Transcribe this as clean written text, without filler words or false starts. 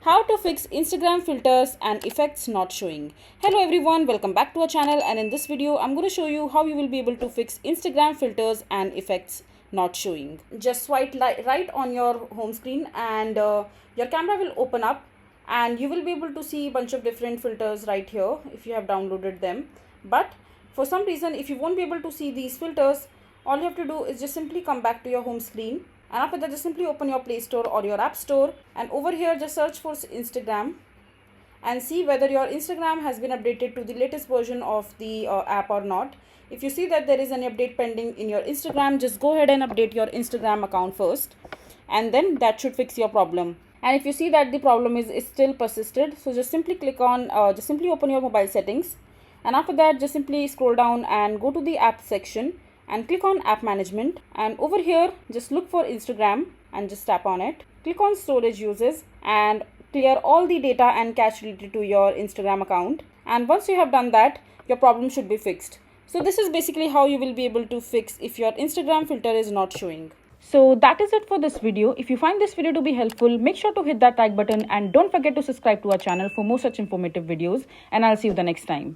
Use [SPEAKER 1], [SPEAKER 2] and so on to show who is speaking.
[SPEAKER 1] How to fix Instagram filters and effects not showing. Hello everyone, welcome back to our channel, and in this video I'm going to show you how you will be able to fix Instagram filters and effects not showing. Just swipe right on your home screen and your camera will open up and you will be able to see a bunch of different filters right here if you have downloaded them. But for some reason, if you won't be able to see these filters, all you have to do is just simply come back to your home screen, and after that just simply open your Play Store or your App Store, and over here just search for Instagram and see whether your Instagram has been updated to the latest version of the app or not. If you see that there is an update pending in your Instagram, just go ahead and update your Instagram account first, and then that should fix your problem. And if you see that the problem is still persisted, so just simply click on just simply open your mobile settings, and after that just simply scroll down and go to the app section and click on app management, and over here just look for Instagram and just tap on it. Click on storage uses and clear all the data and cache related to your Instagram account, and once you have done that, your problem should be fixed. So this is basically how you will be able to fix if your Instagram filter is not showing. So that is it for this video. If you find this video to be helpful, make sure to hit that like button and don't forget to subscribe to our channel for more such informative videos, and I'll see you the next time.